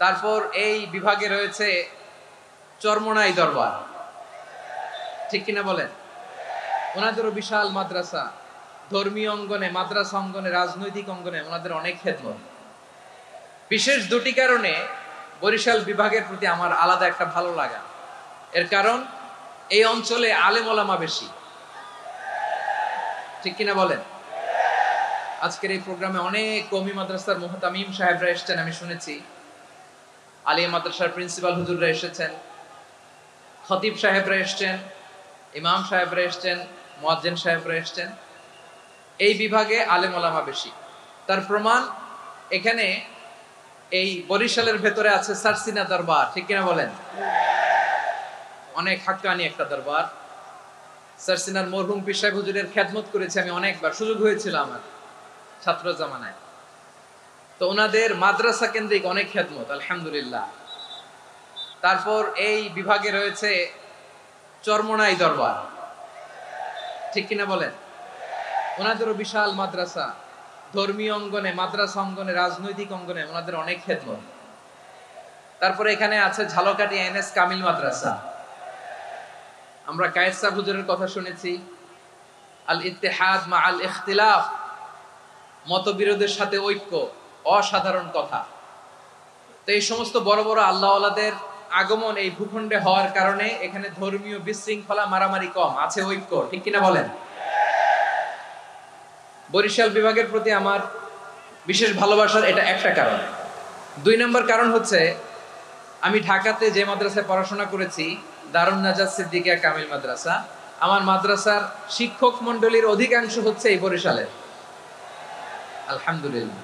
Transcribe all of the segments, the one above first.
তারপর এই বিভাগে রয়েছে চরমোনাই দরবার, ঠিক কিনা বলেন? ওনাদেরও বিশাল মাদ্রাসা, ধর্মীয় অঙ্গনে, মাদ্রাসা অঙ্গনে, রাজনৈতিক অঙ্গনে ওনাদের অনেক খেদমত। বিশেষ দুটি কারণে বরিশাল বিভাগের প্রতি আমার আলাদা একটা ভালো লাগা। এর কারণ এই অঞ্চলে আলেম ওলামা বেশি, ঠিক কিনা বলেন? আজকের এই প্রোগ্রামে অনেক কওমি মাদ্রাসার মুহতামিম সাহেবরা এসেছেন, আমি শুনেছি। আলিয়া মাদ্রাসার প্রিন্সিপাল হুজুররা এসেছেন, খতিব সাহেবরা এসেছেন, ইমাম সাহেবরা এসেছেন, মুয়াজ্জিন সাহেবরা এসেছেন। এই বিভাগে আলেম ওলামা বেশি। তার প্রমাণ এখানে এই বরিশালের ভেতরে আছে সারসিনা দরবার, ঠিক কিনা বলেন? অনেক হাক্কানি একটা দরবার। সারসিনার মরহুম পীর সাহেব হুজুরের খেদমত করেছি আমি অনেকবার, সুযোগ হয়েছিল আমার ছাত্র জামানায়। তো ওনাদের মাদ্রাসা কেন্দ্রিক অনেক খেদমত, আলহামদুলিল্লাহ। তারপর এই বিভাগে রয়েছে চরমোনাই দরবার, ঠিক কিনা বলেন? ওনাদেরও বিশাল মাদ্রাসা, ধর্মীয় অঙ্গনে, মাদ্রাসা অঙ্গনে, রাজনৈতিক অঙ্গনে ওনাদের অনেক খেদমত। তারপরে এখানে আছে ঝালকাঠি এনএস কামিল মাদ্রাসা। আমরা কায়েদ সাহেব হুজুরের কথা শুনেছি, আল ইত্তেহাদ মা আল ইখতিলাফ, মতবিরোধের সাথে ঐক্য, অসাধারণ কথা। তো এই সমস্ত বড় বড় আল্লাহওয়ালাদের আগমন এই ভূখণ্ডে হওয়ার কারণে এখানে ধর্মীয় বিশৃঙ্খলা, মারামারি কম, আছে ঐক্য, ঠিক কিনা বলেন? বরিশাল বিভাগের প্রতি আমার বিশেষ ভালোবাসার এটা একটা কারণ। 2 নম্বর কারণ হচ্ছে, আমি ঢাকাতে যে মাদ্রাসায় পড়াশোনা করেছি, দারুন নাজাত সিদ্দিকিয়া কামিল মাদ্রাসা, আমার মাদ্রাসার শিক্ষক মন্ডলীর অধিকাংশ হচ্ছে এই বরিশালের, আলহামদুলিল্লাহ।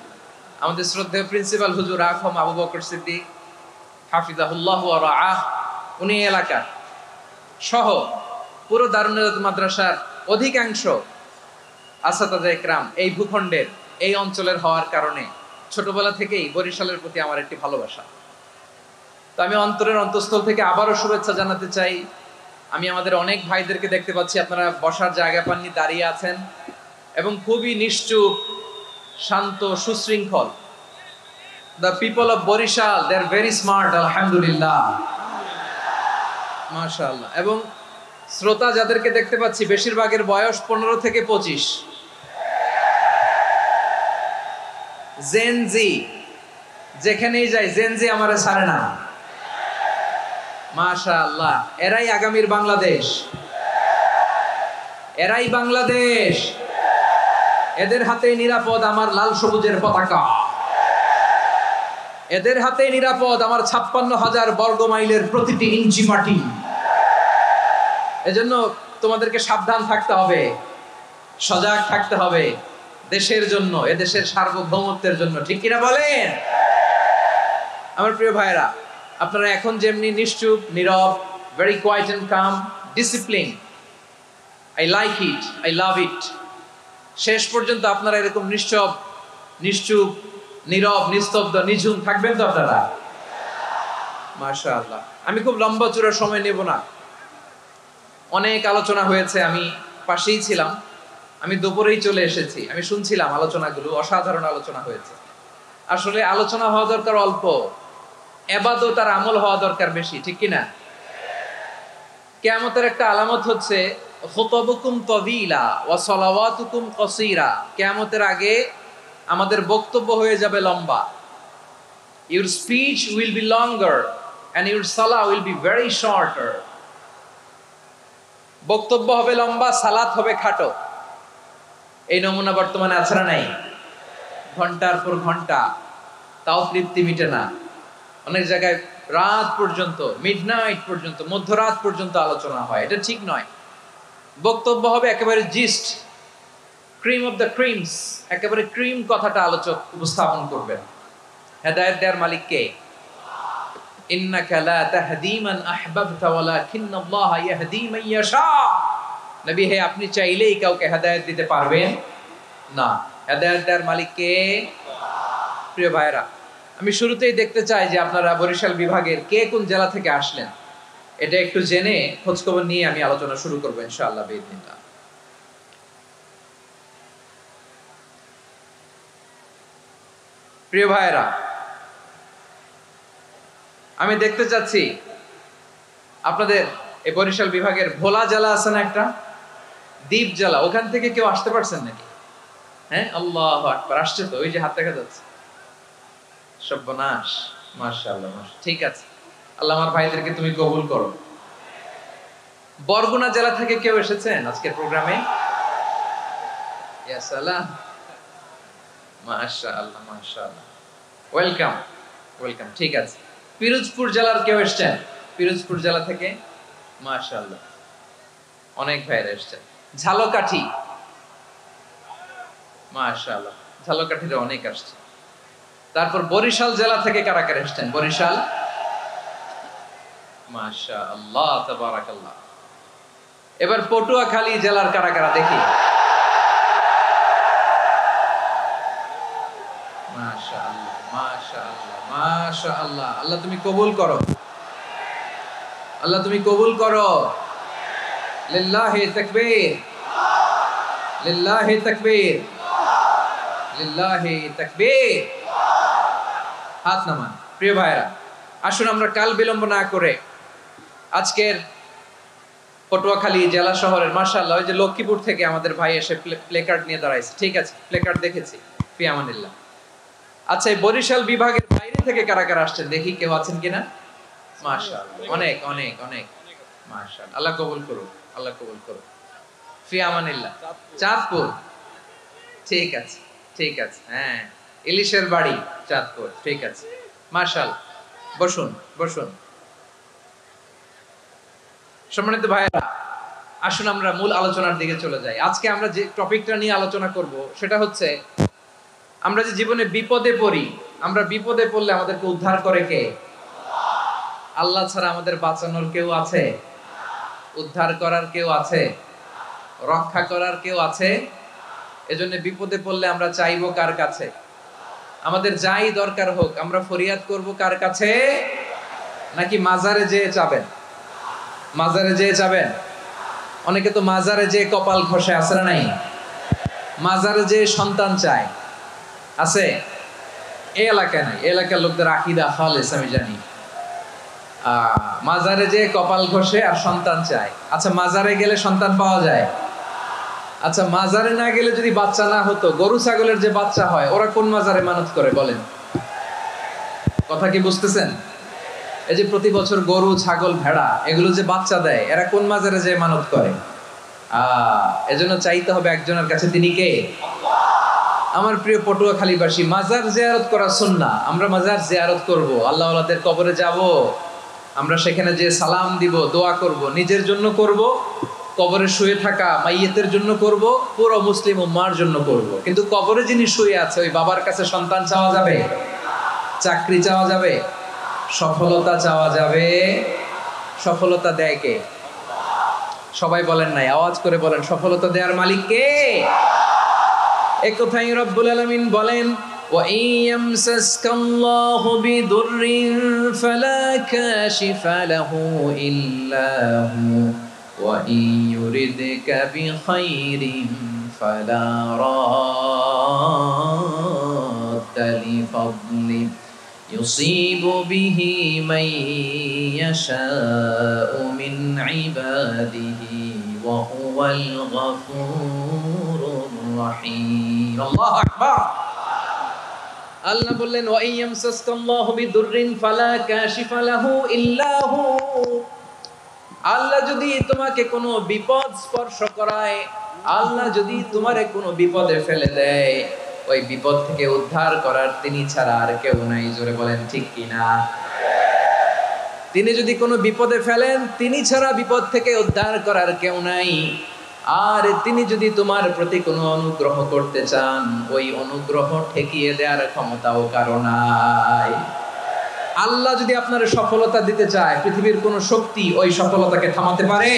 আমাদের শ্রদ্ধেয় প্রিন্সিপাল হুজুর আখম আবু বকর সিদ্দিক হাফিজাহুল্লাহ ওয়া রাআহ, উনি এলাকার সহ পুরো দারুন নাজাত মাদ্রাসার অধিকাংশ আসাতাজা ইকরাম এই ভূখণ্ডের, এই অঞ্চলের হওয়ার কারণে ছোটবেলা থেকেই বরিশালের প্রতি আমার একটি ভালোবাসা। তো আমি অন্তরের অন্তঃস্থল থেকে আবারও শুভেচ্ছা জানাতে চাই। আমি আমাদের অনেক ভাইদেরকে দেখতে পাচ্ছি, আপনারা বসার জায়গা পাননি, দাঁড়িয়ে আছেন এবং খুবই নিশ্চুপ, শান্ত, সুশৃঙ্খল। The people of Barishal, they are very smart, আলহামদুলিল্লাহ, মাশাআল্লাহ। এবং শ্রোতা যাদেরকে দেখতে পাচ্ছি, বেশিরভাগের বয়স 15 থেকে 25। জেনজি, যেখানেই যাই জেনজি আমারে ছাড়ে না, মাশাআল্লাহ। এরাই আগামীর বাংলাদেশ, এরাই বাংলাদেশ। এদের হাতেই নিরাপদ আমার লাল সবুজের পতাকা, এদের হাতেই নিরাপদ আমার 56,000 বর্গ মাইলের প্রতিটি ইঞ্চি মাটি। এজন্য তোমাদেরকে সাবধান থাকতে হবে, সজাগ থাকতে হবে দেশের জন্য, এদেশের সার্বভৌমত্বের জন্য, ঠিক কিনা বলেন? আমার প্রিয় ভাইরা, আপনারা এখন যেমনি নিশ্চুপ, নীরব, very quiet and calm, discipline, I like it, I love it. শেষ পর্যন্ত আপনারা এরকম নিশ্চুপ, নীরব, নিস্তব্ধ, নিঝুম থাকবেন তো আপনারা? মাশাআল্লাহ। আমি খুব লম্বা চূড়া সময় নেব না, অনেক আলোচনা হয়েছে, আমি পাশেই ছিলাম, আমি দুপুরেই চলে এসেছি, আমি শুনছিলাম আলোচনাগুলো, অসাধারণ আলোচনা হয়েছে। আসলে আলোচনা হওয়া দরকার অল্প, ইবাদত আর আমল হওয়া দরকার বেশি, ঠিক কিনা? কিয়ামতের একটা আলামত হচ্ছে খুতুবুকুম তাওয়িলা ওয়া সালাওয়াতুকুম কাসীরা। কিয়ামতের আগে আমাদের বক্তব্য হয়ে যাবে লম্বা। Your speech will be longer and your salah will be very shorter. বক্তব্য হবে লম্বা, সালাত হবে খাটো। এই নমুনা বর্তমানে আছে না নাই? ঘন্টার পর ঘন্টা, তাও তৃপ্তি মিটে না। অনেক জায়গায় রাত পর্যন্ত, মিডনাইট পর্যন্ত, মধ্যরাত পর্যন্ত আলোচনা হয়, এটা ঠিক নয়। বক্তব্য হবে একেবারে gist, cream of the creams, একেবারে ক্রিম কথাটা আলোচক উপস্থাপন করবেন। হেদায়েত দেওয়ার মালিক কে? ইন্নাকা লা তাহদি মান আহবাবতা ওয়ালাকিন্নাল্লাহা ইয়াহদি মান ইয়াশা। নবী হে, আপনি চাইলেই কাউকে হেদায়েত দিতে পারবেন না, হেদায়েত দেওয়ার মালিক কে? প্রিয় ভাইরা, আমি শুরুতেই দেখতে চাই যে আপনারা বরিশাল বিভাগের কে কোন জেলা থেকে আসলেন, এটা একটু জেনে খোঁজখবর নিয়ে আমি আলোচনা শুরু করবো ইনশাআল্লাহ বিইذنিল্লাহ। প্রিয় ভাইরা, আমি দেখতে চাচ্ছি আপনাদের এই বরিশাল বিভাগের ভোলা জেলা আছে না একটা, দ্বীপ জেলা, ওখান থেকে কেউ আসতে পারছেন নাকি? হ্যাঁ, আল্লাহু আকবার, আসছে তো, ওই যে হাত দেখা যাচ্ছে। সর্বনাশ, মাশাআল্লাহ, ঠিক আছে, আল্লাহ আমার ভাইদেরকে তুমি কবুল করো। বরগুনা জেলা থেকে কেউ এসেছেন আজকের প্রোগ্রামে? ইয়া সালাম, মাশাআল্লাহ মাশাআল্লাহ, ওয়েলকাম ওয়েলকাম, ঠিক আছে। পিরোজপুর জেলার কেউ এসেছেন? পিরোজপুর জেলা থেকে মাশাআল্লাহ অনেক ভাইরা এসেছেন। ঝালকাঠি, মাশাআল্লাহ, ঝালকাঠির অনেক আসছে। তারপর বরিশাল জেলা থেকে কারা কারা এসেছেন? বরিশাল, মাশাআল্লাহ তাবারাকাল্লাহ। এবার পটুয়াখালী জেলার কারা কারা দেখি? মাশাআল্লাহ মাশাআল্লাহ মাশাআল্লাহ, আল্লাহ তুমি কবুল করো, আল্লাহ তুমি কবুল করো। লিল্লাহি তাকবীর, লিল্লাহি তাকবীর, লিল্লাহি তাকবীর। হাত নামান। প্রিয় ভাইরা, আসুন আমরা কাল বিলম্ব না করে আজকের পটুয়াখালী জেলা শহরের, মাশাআল্লাহ, ওই যে লক্ষ্মীপুর থেকে আমাদের ভাই এসে প্লেকার্ড নিয়ে দাঁড়াইছে, ঠিক আছে, প্লেকার্ড দেখেছি, ফি আমানিল্লাহ। আচ্ছা, এই বরিশাল বিভাগের বাইরে থেকে কারা কারা আসছেন দেখি, কেউ আছেন কিনা? মাশাআল্লাহ, অনেক অনেক অনেক, মাশাআল্লাহ, আল্লাহ কবুল করুন, আল্লাহ কবুল করুন, ফি আমানিল্লাহ। চাঁদপুর, ঠিক আছে ঠিক আছে, হ্যাঁ, ইলিশের বাড়ি চাঁদপুর, ঠিক আছে, মাশাআল্লাহ। বসুন বসুন। সম্মানিত ভাইরা, আসুন আমরা মূল আলোচনার দিকে চলে যাই। আজকে আমরা যে টপিকটা নিয়ে আলোচনা করব সেটা হচ্ছে, আমরা যে জীবনে বিপদে পড়ি, আমরা বিপদে পড়লে আমাদেরকে উদ্ধার করে কে? আল্লাহ ছাড়া আমাদের বাঁচানোর কেউ আছে? উদ্ধার করার কেউ আছে? রক্ষা করার কেউ আছে? এজন্য বিপদে পড়লে আমরা চাইবো কার কাছে? আমাদের যাই দরকার হোক আমরা ফরিয়াদ করব কার কাছে? নাকি মাজারে যেয়ে চাবেন? মাজারে যেয়ে চাবেন? অনেকে তো মাজারে যেয়ে কপাল ঘষে, আছে না নাই? মাজারে যেয়ে সন্তান চায়, আছে? এই এলাকায় নাই, এলাকার লোকদের আকীদা খালেস আমি জানি। মাজারে যেয়ে কপাল ঘষে আর সন্তান চায়। আচ্ছা, মাজারে গেলে সন্তান পাওয়া যায়? আচ্ছা, মাজারে না গেলে যদি বাচ্চা না হতো, গরু ছাগলের যে বাচ্চা হয় ওরা কোন মাজারে মানত করে বলেন? কথা কি বুঝতেছেন? এই যে প্রতি বছর গরু ছাগল ভেড়া এগুলো যে বাচ্চা দেয়, এরা কোন মাজারে যে মানত করে? এজন্য চাইতে হবে একজনের কাছে, তিনি কে? আমার প্রিয় পটুয়াখালীবাসী, মাজার জিয়ারত করা সুন্নাহ। আমরা মাজার জিয়ারত করব, আল্লাহ ওয়ালাদের কবরে যাব, আমরা সেখানে যে সালাম দিব, দোয়া করব, নিজের জন্য করব, কবরে শুয়ে থাকা মাইয়েতের জন্য করব, পুরো মুসলিম উম্মার জন্য করব। কিন্তু কবরে যিনি শুয়ে আছে ওই বাবার কাছে সন্তান চাওয়া যাবে? চাকরি চাওয়া যাবে? সফলতা চাওয়া যাবে? সফলতা দেয় কে? সবাই বলেন নাই, আওয়াজ করে বলেন, সফলতা দেওয়ার মালিক কে? এক কথাই রব্বুল আলামিন বলেন, ওয়া ইয়ামসাসকাল্লাহু বিদুররিন ফালা কাশিফা লাহু ইল্লা হু ওয়া ইয়ুরিদকা বিখাইরিন ফালা রাদ্দা লিফাদলি ইউসিবু বিহি মান ইয়াশাউ মিন ইবাদিহি ওয়া হুয়াল গফুরুর রহিম। আল্লাহু আকবার। আল্লাহ বললেন, ওয়া ইয়ামসাসকাল্লাহু বিদুররিন ফালা কাশিফা লাহু ইল্লা হু। আল্লাহ যদি তোমাকে কোনো বিপদ স্পর্শ করায়, আল্লাহ যদি তোমারে কোনো বিপদে ফেলে দেয়, ওই বিপদ থেকে উদ্ধার করার তিনি ছাড়া আর কেউ নাই। জোরে বলেন ঠিক কিনা? তিনি যদি কোনো বিপদে ফেলেন, তিনি ছাড়া বিপদ থেকে উদ্ধার করার কেউ নাই। আর তিনি যদি তোমার প্রতি কোনো অনুগ্রহ করতে চান, ওই অনুগ্রহ ঠেকিয়ে দেওয়ার ক্ষমতাও কারো নাই। আল্লাহ যদি আপনার সফলতা দিতে চায়, পৃথিবীর কোনো শক্তি ওই সফলতাকে থামাতে পারে?